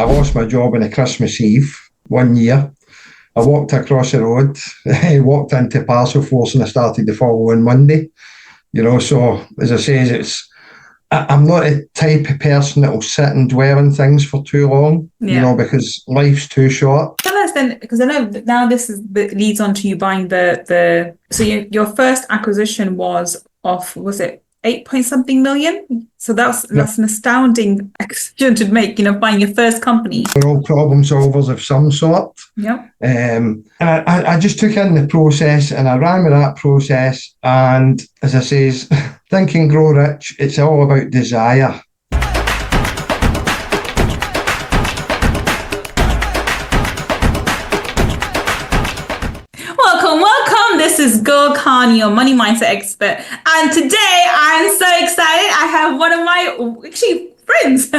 I lost my job on a Christmas Eve one year. I walked across the road, walked into Parcel Force, and I started the following Monday. So as I say, I'm not a type of person that will sit and dwell on things for too long, because life's too short. Tell us then, because I know now leads on to you buying so your first acquisition was it 8 point something million? So that's an astounding acquisition to make, buying your first company. We're all problem solvers of some sort. Yeah. And I just took in the process and I ran with that process. And as I says, Think and Grow Rich, it's all about desire. Welcome. This is Gull Khan, your money mindset expert. And today I'm so excited. I have one of my friends,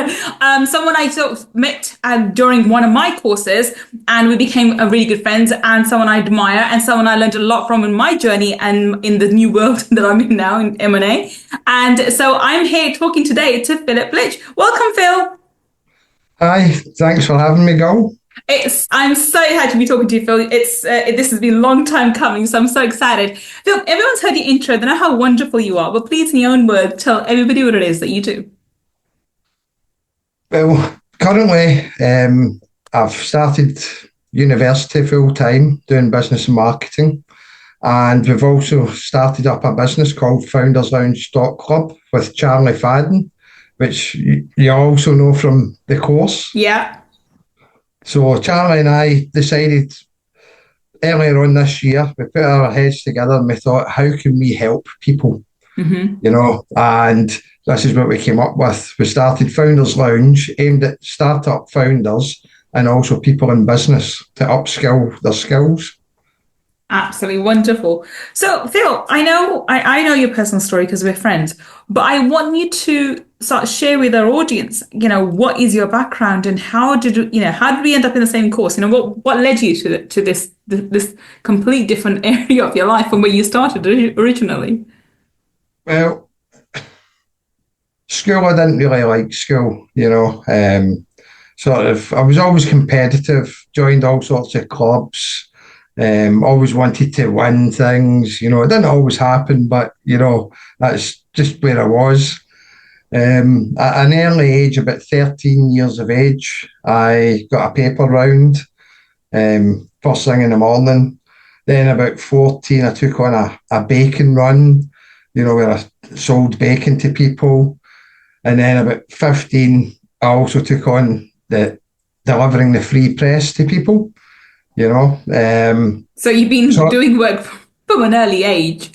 someone I sort of met during one of my courses, and we became really good friends, and someone I admire, and someone I learned a lot from in my journey and in the new world that I'm in now in M&A. And so I'm here talking today to Phillip Leitch. Welcome, Phil. Hi, thanks for having me, Gull. I'm so happy to be talking to you, Phil. This has been a long time coming, so I'm so excited. Phil, everyone's heard your intro. They know how wonderful you are, but please, in your own words, tell everybody what it is that you do. Well, currently, I've started university full-time doing business and marketing, and we've also started up a business called Founders Lounge Stock Club with Charlie Fadden, which you also know from the course. Yeah. So Charlie and I decided earlier on this year, we put our heads together and we thought, how can we help people? And this is what we came up with. We started Founders Lounge, aimed at startup founders and also people in business to upskill their skills. Absolutely wonderful. So, Phil, I know your personal story because we're friends, but I want you to sort of share with our audience, what is your background and how did we end up in the same course? What led you to this complete different area of your life from where you started originally? Well, school, I didn't really like school, I was always competitive, joined all sorts of clubs, always wanted to win things, it didn't always happen, but, that's just where I was. At an early age, about 13 years of age, I got a paper round, first thing in the morning. Then about 14, I took on a bacon run, where I sold bacon to people. And then about 15, I also took on delivering the free press to people, So you've been doing work from an early age?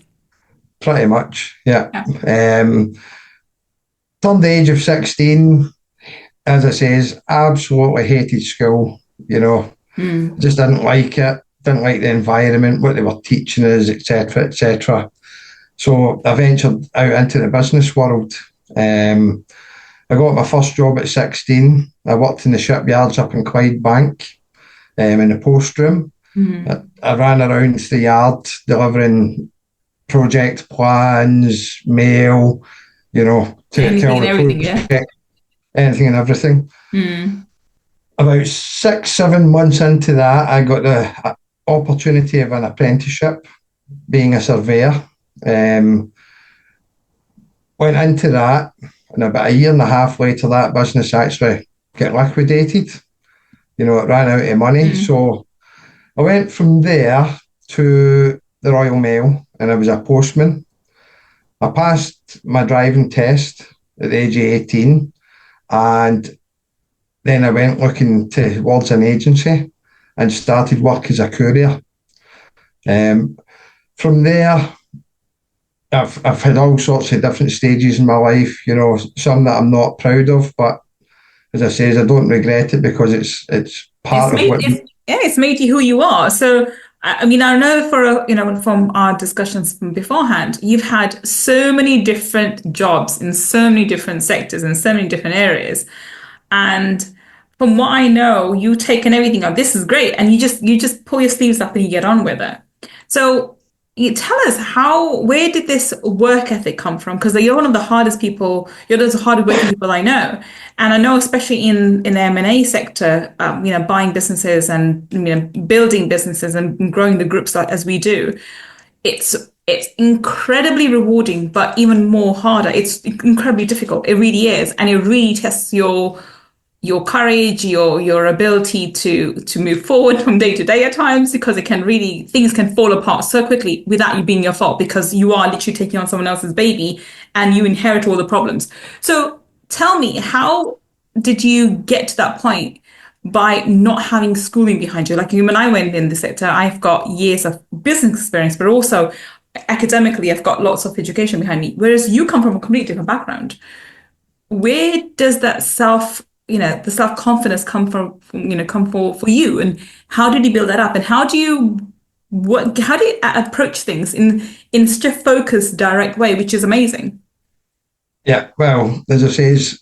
Pretty much, yeah. Turned the age of 16, as I says, absolutely hated school, just didn't like it, didn't like the environment, what they were teaching us, etc., etc. So I ventured out into the business world. I got my first job at 16. I worked in the shipyards up in Clydebank, in the post room. I ran around the yard delivering project plans, mail, anything and everything, yeah. Anything and everything. About 6-7 months into that, I got the opportunity of an apprenticeship, being a surveyor. Went into that, and about a year and a half later, that business actually got liquidated. It ran out of money. So I went from there to the Royal Mail, and I was a postman. I passed my driving test at the age of 18, and then I went looking towards an agency and started work as a courier. From there, I've had all sorts of different stages in my life, some that I'm not proud of, but as I say, I don't regret it because it's part of what... It's made you who you are. So, I know from our discussions from beforehand, you've had so many different jobs in so many different sectors and so many different areas. And from what I know, you've taken everything up. This is great. And you just pull your sleeves up and you get on with it. So you tell us where did this work ethic come from? Because you're one of the hardest people, you're the hardest working people I know. And I know, especially in the M&A sector, buying businesses and, building businesses and growing the groups as we do, it's it's incredibly rewarding, but even more harder. It's incredibly difficult. It really is. And it really tests your courage, your ability to move forward from day to day at times, because things can fall apart so quickly without you being your fault, because you are literally taking on someone else's baby and you inherit all the problems. So tell me, how did you get to that point by not having schooling behind you? Like when I went in the sector, I've got years of business experience, but also academically, I've got lots of education behind me. Whereas you come from a completely different background. Where does that the self-confidence come come for you, and how did you build that up, and how do you approach things in such a focused, direct way, which is amazing? Yeah, well, as I says,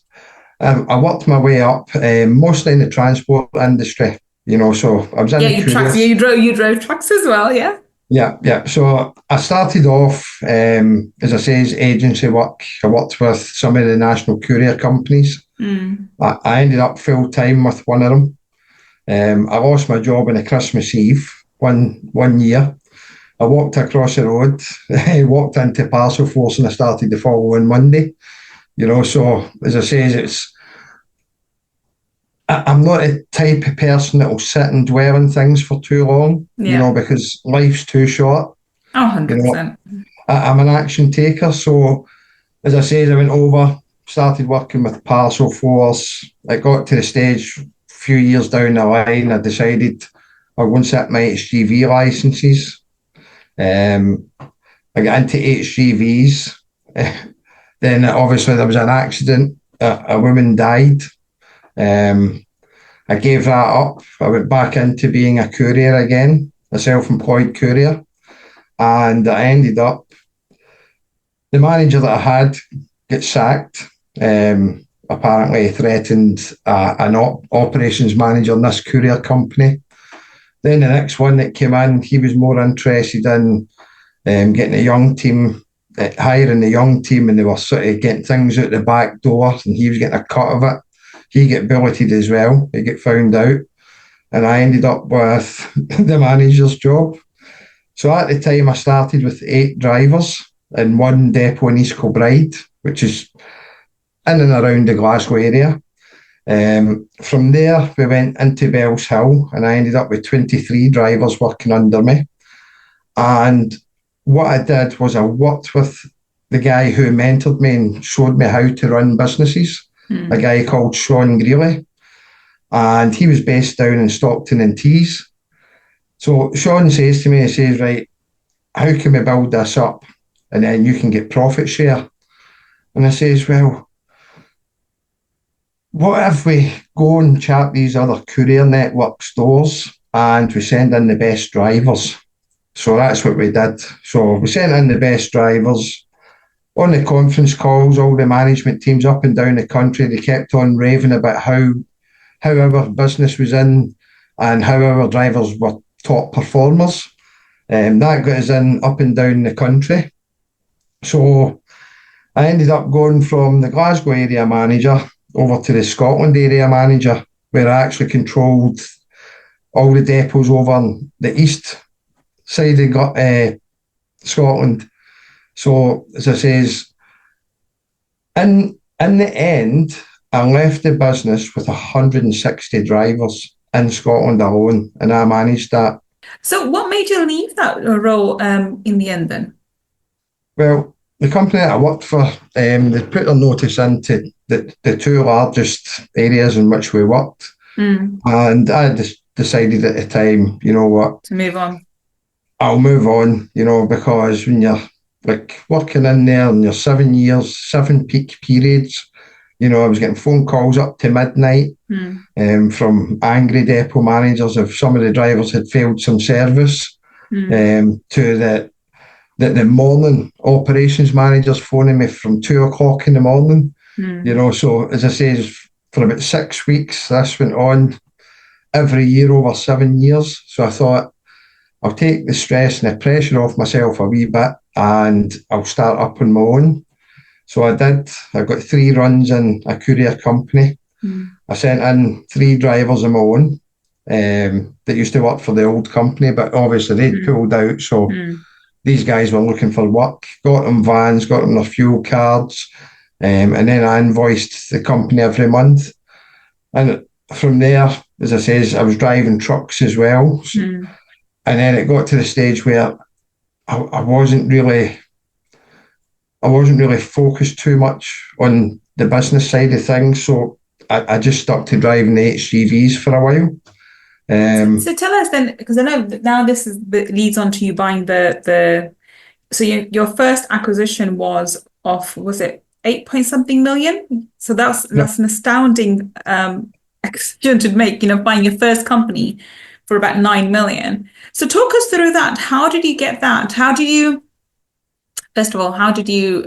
I worked my way up, mostly in the transport industry. So I was in Yeah, the you trucks. Yeah, couriers. you drove trucks as well. Yeah. Yeah, yeah. So I started off, as I says, agency work. I worked with some of the national courier companies. Mm. I ended up full time with one of them. I lost my job on a Christmas Eve one year. I walked across the road, walked into Parcel Force, and I started the following Monday. So as I says, I'm not a type of person that will sit and dwell on things for too long, Yeah. because life's too short. Oh, You know, 100%. I'm an action taker. So as I said, I went over, started working with Parcel Force. I got to the stage a few years down the line, I decided I'll go and set my HGV licenses. Um, I got into HGVs. Then obviously there was an accident. A woman died. Um, I gave that up. I went back into being a courier again, a self-employed courier, and I ended up, the manager that I had get sacked. Apparently threatened an operations manager in this courier company. Then the next one that came in, he was more interested in getting a young team, hiring a young team, and they were sort of getting things out the back door, and he was getting a cut of it. He get billeted as well. He get found out, and I ended up with the manager's job. So at the time, I started with 8 drivers in one depot in East Kilbride, which is in and around the Glasgow area. From there, we went into Bells Hill, and I ended up with 23 drivers working under me. And what I did was I worked with the guy who mentored me and showed me how to run businesses, a Mm. guy called Sean Greeley. And he was based down in Stockton and Tees. So Sean says to me, he says, right, how can we build this up? And then you can get profit share. And I says, well, what if we go and chat these other courier network stores and we send in the best drivers? So that's what we did. So we sent in the best drivers. On the conference calls, all the management teams up and down the country, they kept on raving about how our business was in and how our drivers were top performers. That got us in up and down the country. So I ended up going from the Glasgow area manager over to the Scotland area manager, where I actually controlled all the depots over on the east side of Scotland. So, as I says, in the end, I left the business with 160 drivers in Scotland alone, and I managed that. So what made you leave that role in the end then? Well, the company that I worked for, they put their notice into the 2 largest areas in which we worked, Mm. and I just decided at the time, you know what, To move on. I'll move on, because when you're like working in there and you're 7 years, 7 peak periods, I was getting phone calls up to midnight Mm. from angry depot managers if some of the drivers had failed some service, Mm. to the morning operations managers phoning me from 2 o'clock in the morning. Mm. So as I say, for about 6 weeks, this went on every year over 7 years. So I thought, I'll take the stress and the pressure off myself a wee bit, and I'll start up on my own. So I did. I got 3 runs in a courier company. I sent in 3 drivers of my own that used to work for the old company, but obviously they'd pulled out. So these guys were looking for work. Got them vans, got them their fuel cards, and then I invoiced the company every month. And from there, as I says, I was driving trucks as well. And then it got to the stage where I wasn't really focused too much on the business side of things. So I just stuck to driving the HGVs for a while. So tell us then, because I know that now this leads on to you buying so your first acquisition was it 8 point something million? So that's an astounding acquisition to make, buying your first company for about 9 million. So talk us through that. How did you get that? First of all, how did you,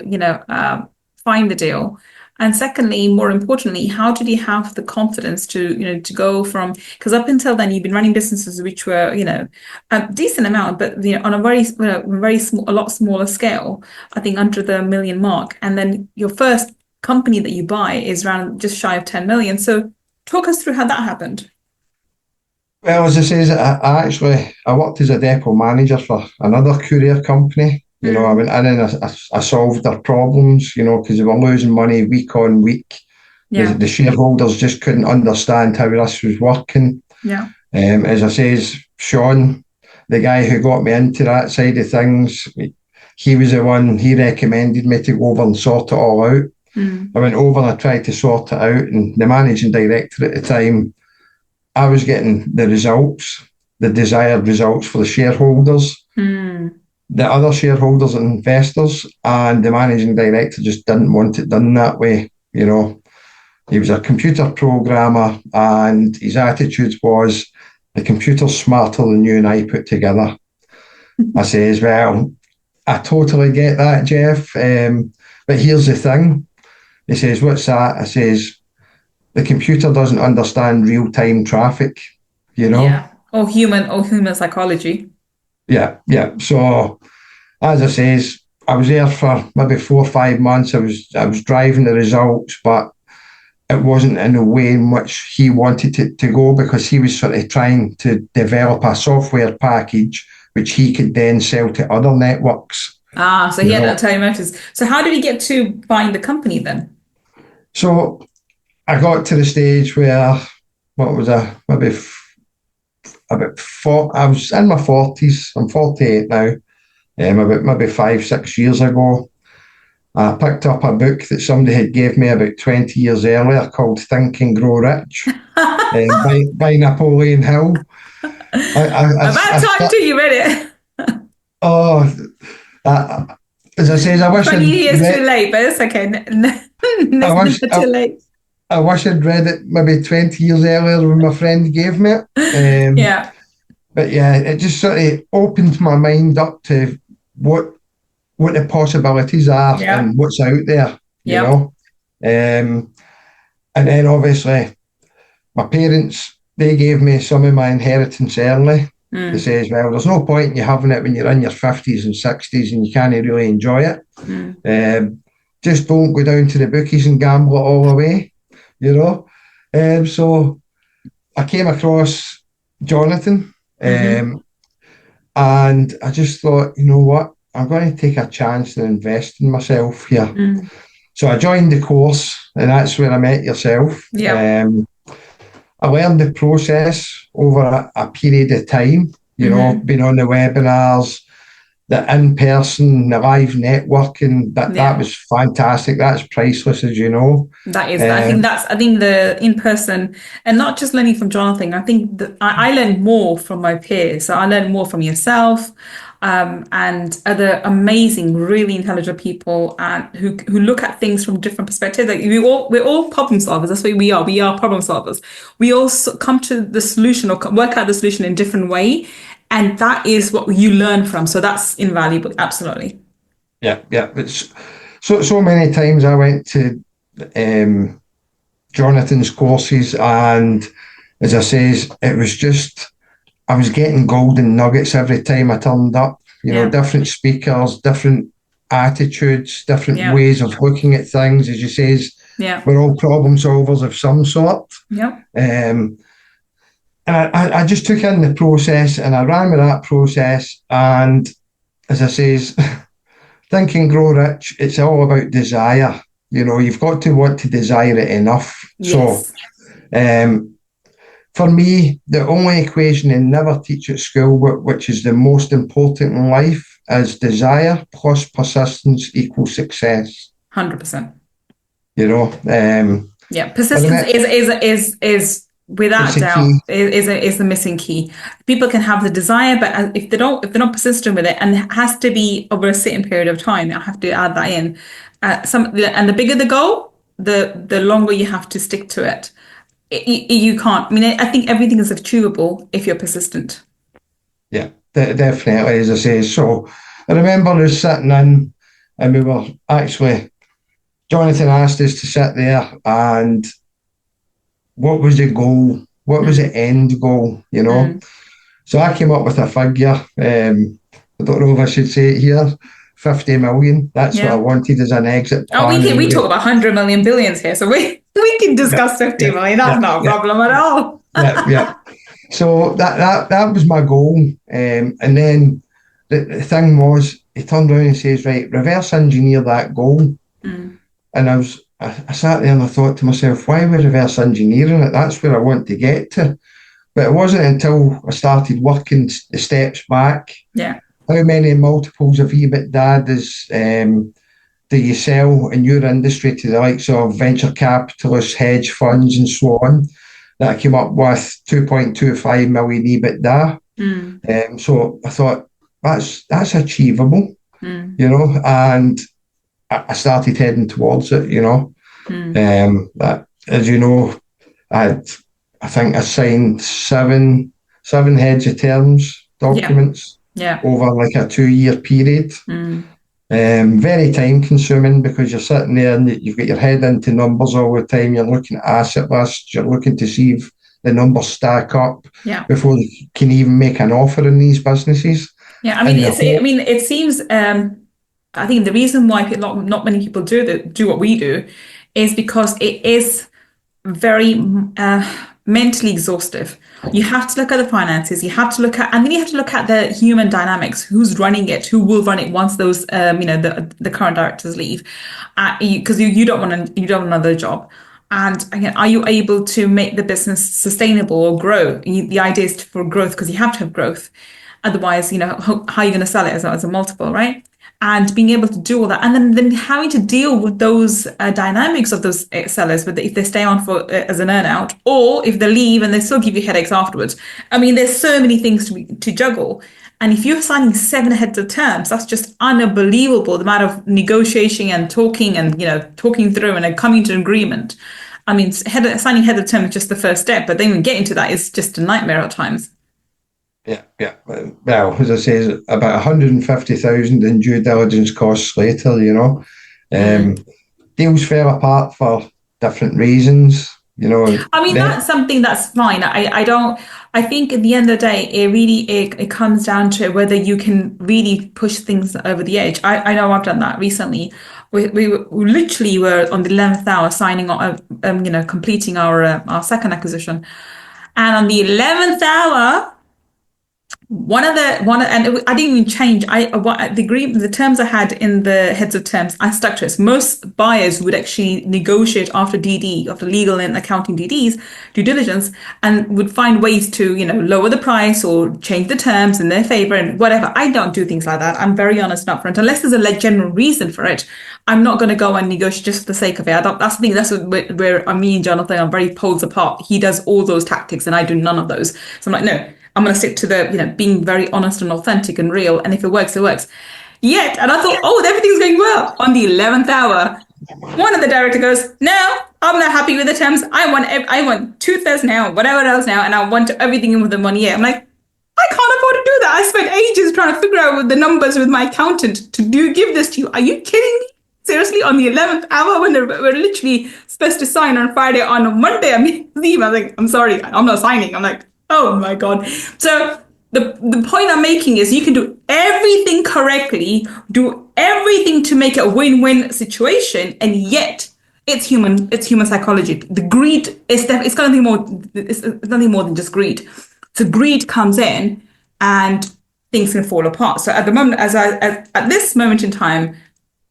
find the deal? And secondly, more importantly, how did you have the confidence to go from, because up until then you've been running businesses which were, a decent amount, but on a very small, a lot smaller scale, I think under the million mark. And then your first company that you buy is around just shy of 10 million. So talk us through how that happened. Well, as I say, I worked as a depot manager for another courier company. I went in and I solved their problems, because they were losing money week on week. The shareholders just couldn't understand how this was working. As I say, Sean, the guy who got me into that side of things, he was the one, he recommended me to go over and sort it all out. I went over and I tried to sort it out, and the managing director at the time, I was getting the desired results for the shareholders. The other shareholders and investors, and the managing director just didn't want it done that way. He was a computer programmer, and his attitude was, the computer's smarter than you and I put together. I says, well, I totally get that, Jeff, but here's the thing. He says, what's that? I says, the computer doesn't understand real-time traffic, Yeah, or human psychology. Yeah. So, as I says, I was there for maybe 4 or 5 months. I was driving the results, but it wasn't in the way in which he wanted it to go, because he was sort of trying to develop a software package which he could then sell to other networks. So he had ulterior motives. So how did he get to buying the company then? So I got to the stage where, what was I, maybe about I was in my 40s. I'm 48 now. About maybe 5-6 years ago, I picked up a book that somebody had gave me about 20 years earlier called Think and Grow Rich by Napoleon Hill. About time too, you read it. As I say, I wish 20 years too late, but it's okay. Never too late. I wish I'd read it maybe 20 years earlier when my friend gave me it. But yeah, it just sort of opened my mind up to what the possibilities are and what's out there, you know. And then obviously my parents, they gave me some of my inheritance early. They says, well, there's no point in you having it when you're in your 50s and 60s and you can't really enjoy it. Just don't go down to the bookies and gamble it all away, you know. So I came across Jonathan, and I just thought, you know what, I'm going to take a chance and invest in myself here. So I joined the course, and that's where I met yourself. I learned the process over a period of time, you know, being on the webinars, the in-person, the live networking, that was fantastic. That's priceless, as you know. That is, I think the in-person, and not just learning from Jonathan, I think that I learned more from my peers. So I learned more from yourself, and other amazing, really intelligent people, and who look at things from different perspectives. Like we're all problem solvers. That's what we are. We are problem solvers. We all come to the solution or work out the solution in a different way. And that is what you learn from. So that's invaluable. Absolutely. Yeah. It's so many times I went to Jonathan's courses, and as I says, it was just I was getting golden nuggets every time I turned up. Different speakers, different attitudes, different ways of looking at things. As you say, we're all problem solvers of some sort. And I just took in the process and I ran with that process. And as I says, Think and Grow Rich, it's all about desire. You've got to want to desire it enough. Yes. So, for me, the only equation they never teach at school, which is the most important in life, is desire plus persistence equals success. 100%. Persistence is without doubt is the missing key. People can have the desire, but if they're not persistent with it, and it has to be over a certain period of time, I have to add that in. And the bigger the goal, the longer you have to stick to it. You can't. I think everything is achievable if you're persistent. Yeah, definitely, as I say. So I remember us sitting in, and we were actually, Jonathan asked us to sit there, and what was the goal? What was the end goal? So I came up with a figure. I don't know if I should say it here. 50 million. That's what I wanted as an exit plan. We talk about 100 million billions here, so we can discuss 50 million. That's not a problem at all. So that was my goal. And then the thing was, he turned around and says, right, reverse engineer that goal. And I sat there and I thought to myself, why are we reverse engineering it? That's where I want to get to. But it wasn't until I started working the steps back. Yeah. How many multiples of EBITDA do you sell in your industry to the likes of venture capitalists, hedge funds, and so on? That came up with 2.25 million EBITDA. So I thought that's achievable, and I started heading towards it. But as you know, I think I signed seven heads of terms documents. Over like a 2-year period. Very time consuming because you're sitting there and you've got your head into numbers all the time. You're looking at asset lists. You're looking to see if the numbers stack up before you can even make an offer in these businesses. It seems. I think the reason why not many people do what we do is because it is very mentally exhaustive. You have to look at the finances. You have to look at, and then you have to look at the human dynamics. Who's running it? Who will run it once those, the current directors leave? Because you don't want another job. And again, are you able to make the business sustainable or grow? The idea is for growth because you have to have growth. Otherwise, how are you going to sell it as a multiple, right? And being able to do all that, and then having to deal with those dynamics of those sellers, whether if they stay on for as an earnout or if they leave and they still give you headaches afterwards. There's so many things to juggle. And if you're signing 7 heads of terms, that's just unbelievable. The amount of negotiating and talking and talking through and coming to an agreement. Signing head of terms is just the first step, but then when getting to that is just a nightmare at times. Yeah. Well, as I say, about 150,000 in due diligence costs later, deals fell apart for different reasons, that's something that's fine. I think at the end of the day, it comes down to whether you can really push things over the edge. I know I've done that recently. We literally were on the 11th hour signing on, completing our second acquisition. And on the 11th hour, and I didn't even change. The terms I had in the heads of terms, I stuck to it. Most buyers would actually negotiate after DD, after legal and accounting DDs, due diligence, and would find ways to, lower the price or change the terms in their favor and whatever. I don't do things like that. I'm very honest and upfront. Unless there's a general reason for it, I'm not going to go and negotiate just for the sake of it. That's where me and Jonathan are very poles apart. He does all those tactics and I do none of those. So I'm like, no. I'm going to stick to the, being very honest and authentic and real. And if it works, it works. And I thought, everything's going well. On the 11th hour, one of the director goes, no, I'm not happy with the terms. I want 2/3 now, whatever else now. And I want everything in within 1 year. I'm like, I can't afford to do that. I spent ages trying to figure out the numbers with my accountant to give this to you. Are you kidding me? Seriously, on the 11th hour when we're literally supposed to sign on Friday, on Monday, I was like, I'm sorry, I'm not signing. I'm like, Oh my God. So the point I'm making is you can do everything correctly, do everything to make it a win-win situation, and yet it's human psychology. The greed it's nothing more than just greed. So greed comes in and things can fall apart. So at the moment, at this moment in time,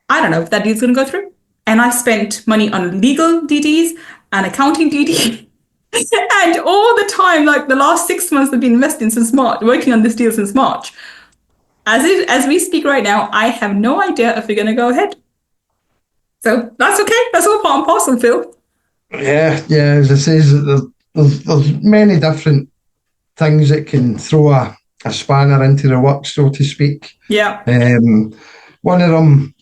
I don't know if that deal's going to go through. And I spent money on legal DDs and accounting DDs. And all the time, like the last 6 months I've been investing since March, working on this deal since March. As we speak right now, I have no idea if we're going to go ahead. So that's okay. That's all part and parcel, Phil. Yeah. As I say, there's many different things that can throw a spanner into the works, so to speak. Yeah. One of them,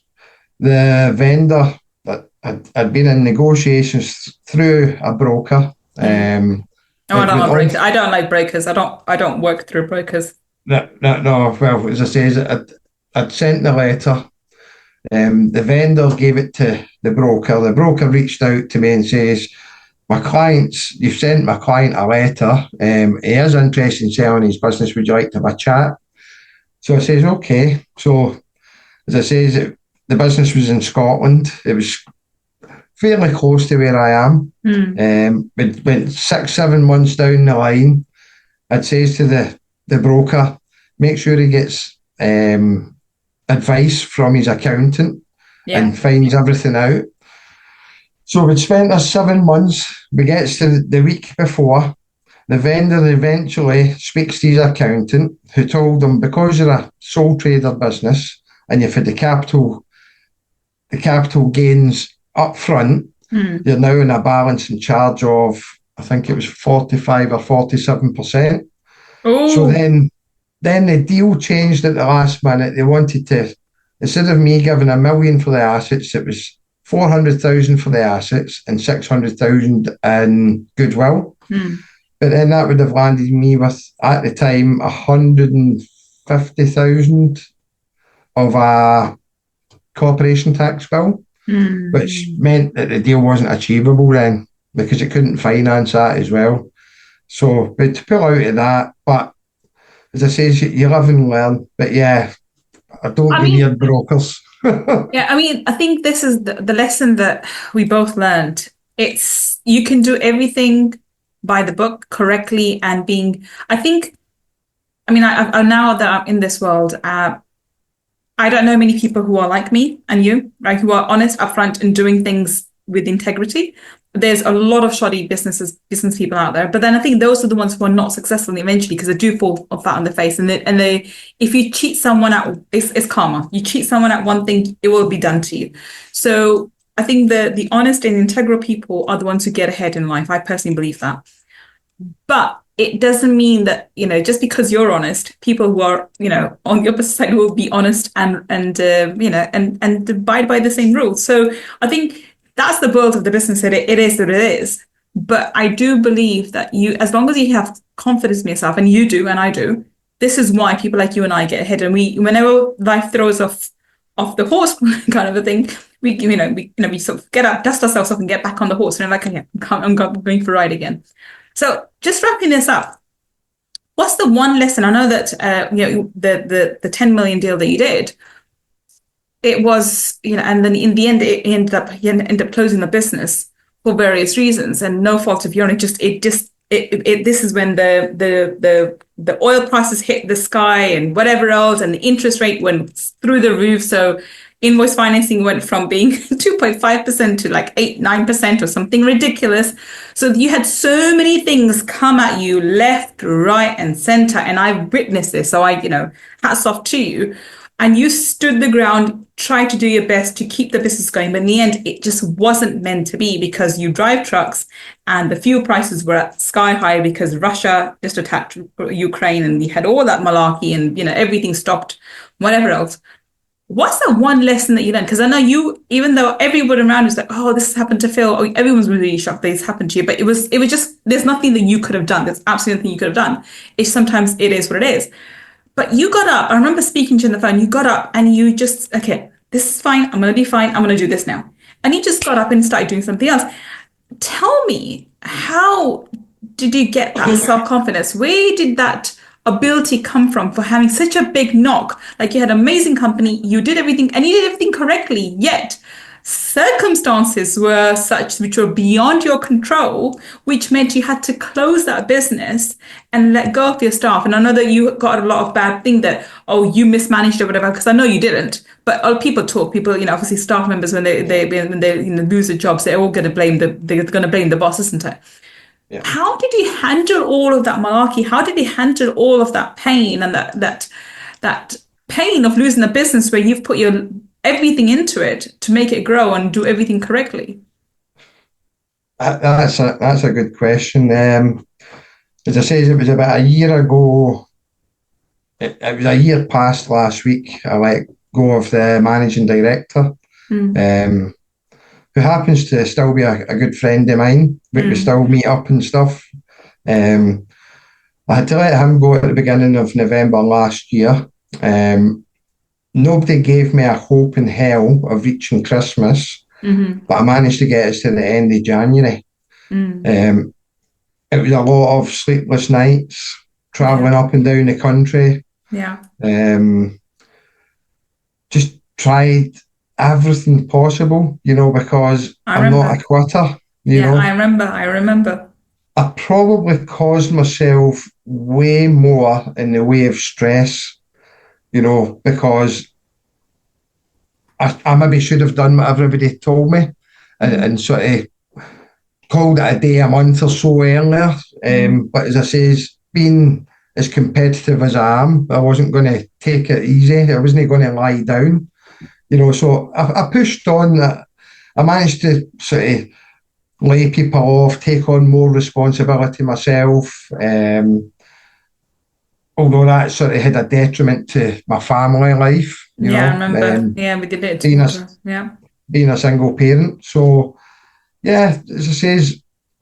the vendor that had been in negotiations through a broker. No, I don't like breakers. I don't like breakers. I don't work through brokers. No. Well, as I say, I'd sent the letter. The vendor gave it to the broker. The broker reached out to me and says, you've sent my client a letter. He is interested in selling his business. Would you like to have a chat? So I says, okay. So as I say, the business was in Scotland. It was fairly close to where I am. We went 6, 7 months down the line. I'd says to the broker, make sure he gets advice from his accountant and finds everything out. So we'd spent our 7 months. We gets to the week before. The vendor eventually speaks to his accountant, who told him, because you're a sole trader business and you've had the capital gains up front, you're now in a balance in charge of, I think it was 45 or 47%. So then the deal changed at the last minute. They wanted to, instead of me giving $1 million for the assets, it was 400,000 for the assets and 600,000 in goodwill. But then that would have landed me with, at the time, 150,000 of a corporation tax bill, which meant that the deal wasn't achievable then because it couldn't finance that as well. So, but to pull out of that, but as I say, you live and learn. But yeah, I don't give you brokers. Yeah, I mean, I think this is the lesson that we both learned. It's you can do everything by the book correctly and I now that I'm in this world, I don't know many people who are like me and you, right? Who are honest, upfront, and doing things with integrity. There's a lot of shoddy business people out there, but then I think those are the ones who are not successful eventually because they do fall flat on their face. And if you cheat someone out, it's karma. You cheat someone at one thing, it will be done to you. So I think the honest and integral people are the ones who get ahead in life. I personally believe that. But it doesn't mean that, just because you're honest, people who are, on the opposite side will be honest and abide by the same rules. So I think that's the world of the business. It is what it is. But I do believe that as long as you have confidence in yourself, and you do, and I do, this is why people like you and I get ahead. And whenever life throws off the horse kind of a thing, we sort of get up, dust ourselves off and get back on the horse. And I'm like, okay, I'm going for a ride again. So just wrapping this up, what's the one lesson? I know that the 10 million deal that you did, it was, and then in the end he ended up closing the business for various reasons and no fault of your own. This is when the oil prices hit the sky and whatever else, and the interest rate went through the roof. So invoice financing went from being 2.5% to like 8-9% or something ridiculous. So you had so many things come at you left, right, and center. And I witnessed this. So hats off to you. And you stood the ground, tried to do your best to keep the business going. But in the end, it just wasn't meant to be because you drive trucks and the fuel prices were at sky high because Russia just attacked Ukraine and we had all that malarkey and, everything stopped, whatever else. What's the one lesson that you learned? Because I know you, even though everyone around was like, oh, this has happened to Phil, or everyone's really shocked that this happened to you, but it was just, there's nothing that you could have done. There's absolutely nothing you could have done. It's sometimes it is what it is. But you got up, I remember speaking to you on the phone, you got up and you just, okay, this is fine, I'm going to be fine, I'm going to do this now. And you just got up and started doing something else. Tell me, how did you get that self-confidence? Where did that ability come from for having such a big knock? Like you had an amazing company, you did everything and you did everything correctly, yet circumstances were such which were beyond your control, which meant you had to close that business and let go of your staff. And I know that you got a lot of bad thing that, oh, you mismanaged or whatever, because I know you didn't. But people talk, people, obviously staff members when they lose their jobs, they're all going to blame they're going to blame the boss, isn't it? Yeah. How did he handle all of that malarkey? How did he handle all of that pain and that pain of losing a business where you've put your everything into it to make it grow and do everything correctly? That's a good question. As I say, it was about a year ago. It was a year past last week. I let go of the managing director, who happens to still be a good friend of mine. We still meet up and stuff. I had to let him go at the beginning of November last year. Nobody gave me a hope in hell of reaching Christmas, but I managed to get us to the end of January. It was a lot of sleepless nights, travelling up and down the country. Yeah. Just tried everything possible, because I'm not a quitter, Yeah, I remember. I probably caused myself way more in the way of stress, because I maybe should have done what everybody told me and sort of called it a day a month or so earlier. But as I say, being as competitive as I am, I wasn't going to take it easy. I wasn't going to lie down, so I pushed on. I managed to sort of lay people off, take on more responsibility myself. Although that sort of had a detriment to my family life, I remember. We did it together. Being a single parent. So, as I say,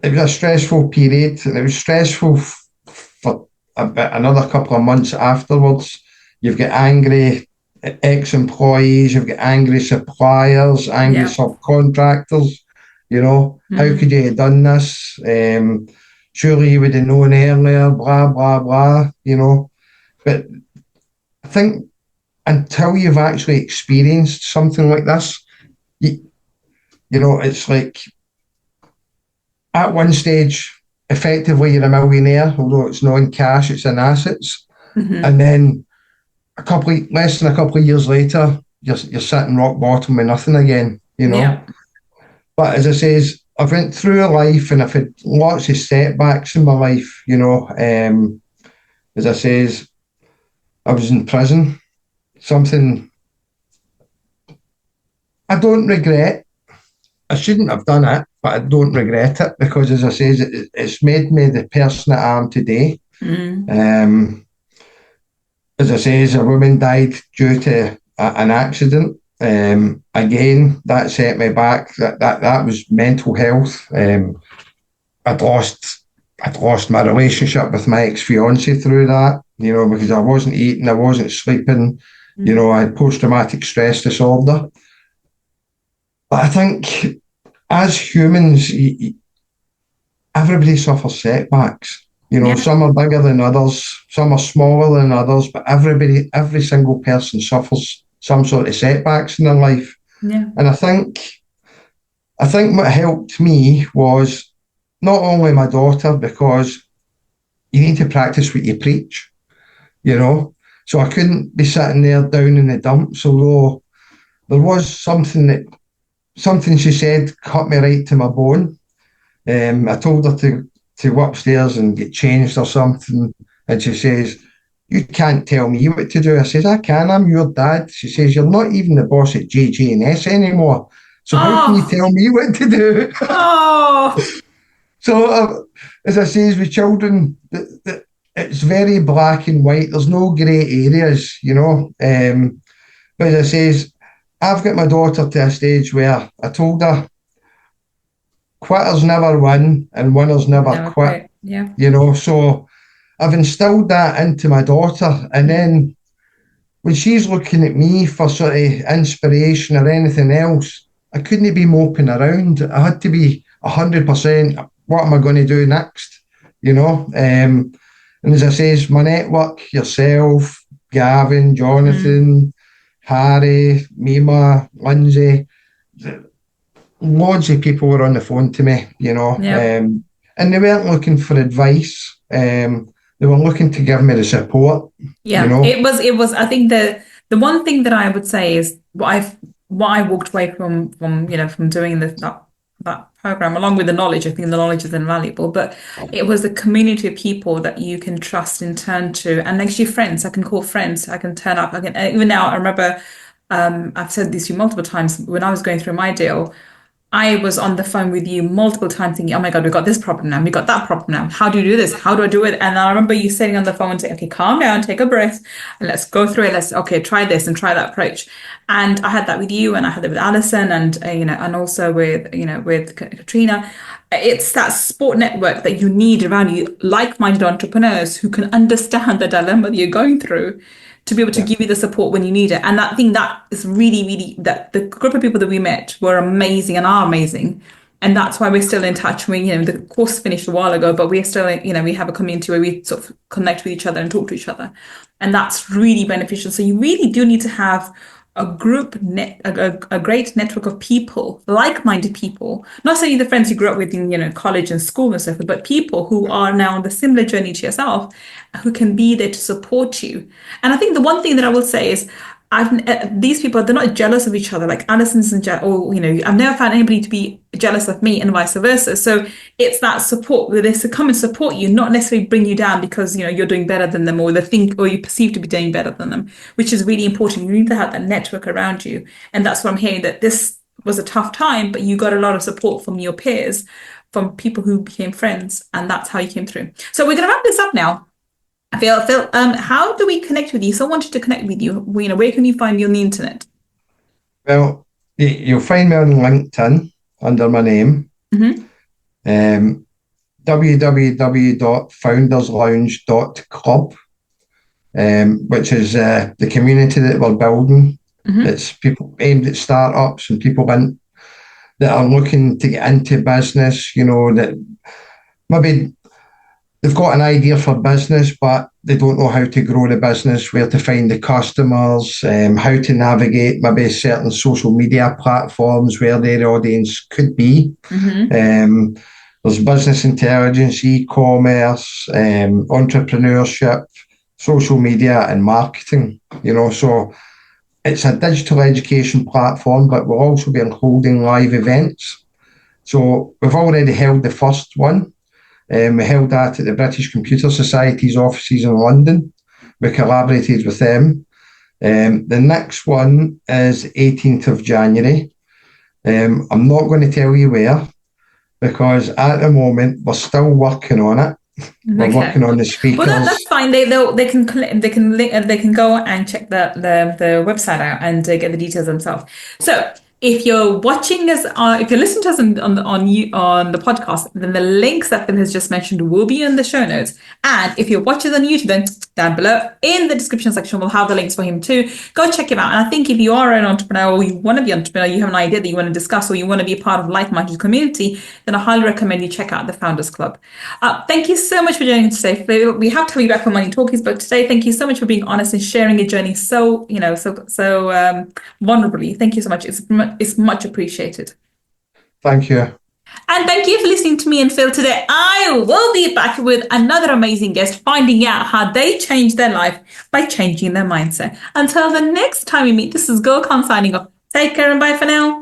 it was a stressful period, and it was stressful for another couple of months afterwards. You've got angry ex-employees, you've got angry suppliers, angry subcontractors. How could you have done this? Surely you would have known earlier, blah, blah, blah, But I think until you've actually experienced something like this, it's like at one stage, effectively you're a millionaire, although it's not in cash, it's in assets. And then less than a couple of years later, you're sitting rock bottom with nothing again, Yeah. But as I say, I've went through a life and I've had lots of setbacks in my life, As I say, I was in prison, something I don't regret. I shouldn't have done it, but I don't regret it because, as I say, it's made me the person that I am today. As I say, a woman died due to an accident. Again, that set me back. That was mental health. I'd lost my relationship with my ex-fiance through that, because I wasn't eating, I wasn't sleeping, I had post-traumatic stress disorder. But I think as humans, everybody suffers setbacks. Some are bigger than others, some are smaller than others, but every single person suffers some sort of setbacks in their life. Yeah. And I think what helped me was not only my daughter, because you need to practice what you preach, So I couldn't be sitting there down in the dumps, although there was something she said cut me right to my bone. I told her to go upstairs and get changed or something, and she says, "You can't tell me what to do." I says, "I can, I'm your dad." She says, "You're not even the boss at JJ&S anymore, so how can you tell me what to do?" So, as I say, with children, it's very black and white. There's no grey areas, But as I say, I've got my daughter to a stage where I told her, quitters never win and winners never quit. Yeah. So I've instilled that into my daughter. And then when she's looking at me for sort of inspiration or anything else, I couldn't be moping around. I had to be 100%, what am I going to do next? you know. And as I say, it's my network, yourself, Gavin, Jonathan, Harry, Mima, Lindsay, loads of people were on the phone to me, you know, Yeah. and they weren't looking for advice. They were looking to give me the support, you Yeah, know. it was I think the one thing that I would say is what I walked away from from doing that program along with the knowledge. I think the knowledge is invaluable, but it was the community of people that you can trust and turn to, and actually friends. I can call friends. I can turn up. I can even now. I remember I've said this to you multiple times when I was going through my deal. I was on the phone with you multiple times thinking, oh my God, we got this problem now. We got that problem now. How do you do this? How do I do it? And I remember you sitting on the phone and saying, okay, calm down, take a breath, and let's go through it. Okay, try this and try that approach. And I had that with you, and I had it with Alison, and and also with with Katrina. It's that support network that you need around you, like-minded entrepreneurs who can understand the dilemma that you're going through to be able to Yeah, give you the support when you need it. And I think that is really, really that the group of people that we met were amazing and are amazing. And that's why we're still in touch. The course finished a while ago, but we're still, we have a community where we sort of connect with each other and talk to each other. And that's really beneficial. So you really do need to have a a great network of people, like-minded people, not only the friends you grew up with in, college and school and stuff, but people who are now on the similar journey to yourself, who can be there to support you. And I think the one thing that I will say is, these people, they're not jealous of each other. Like Alison's and or I've never found anybody to be jealous of me and vice versa. So it's that support where they come and support you, not necessarily bring you down because you're doing better than them or they think or you perceive to be doing better than them, which is really important. You need to have that network around you, and that's what I'm hearing. That this was a tough time, but you got a lot of support from your peers, from people who became friends, and that's how you came through. So we're going to wrap this up now. Phil, how do we connect with you? Someone wanted to connect with you. Where can you find you on the internet? well, you'll find me on LinkedIn under my name, Mm-hmm. www.founderslounge.club, which is the community that we're building. Mm-hmm. It's people aimed at startups and people that are looking to get into business, that maybe they've got an idea for business, but they don't know how to grow the business, where to find the customers, how to navigate maybe certain social media platforms where their audience could be. Mm-hmm. There's business intelligence, e-commerce, entrepreneurship, social media, and marketing. So it's a digital education platform, but we'll also be holding live events. So we've already held the first one. We held that at the British Computer Society's offices in London. We collaborated with them. The next one is 18th of January. I'm not going to tell you where because at the moment we're still working on it. We're working on the Well, that's speakers. fine. They can go and check the website out and get the details themselves. So if you're watching us, if you're listening to us on the podcast, then the links that Phil has just mentioned will be in the show notes. And if you're watching on YouTube, then down below in the description section, we'll have the links for him too. Go check him out. And I think if you are an entrepreneur or you want to be an entrepreneur, you have an idea that you want to discuss or you want to be a part of like-minded community, then I highly recommend you check out the Founders Club. Thank you so much for joining us today. We have to have you back for Money Talkies, but today, thank you so much for being honest and sharing your journey so vulnerably. Thank you so much. It's much appreciated. Thank you. And thank you for listening to me and Phil today. I will be back with another amazing guest, finding out how they changed their life by changing their mindset. Until the next time we meet, this is Gull Khan signing off. Take care and bye for now.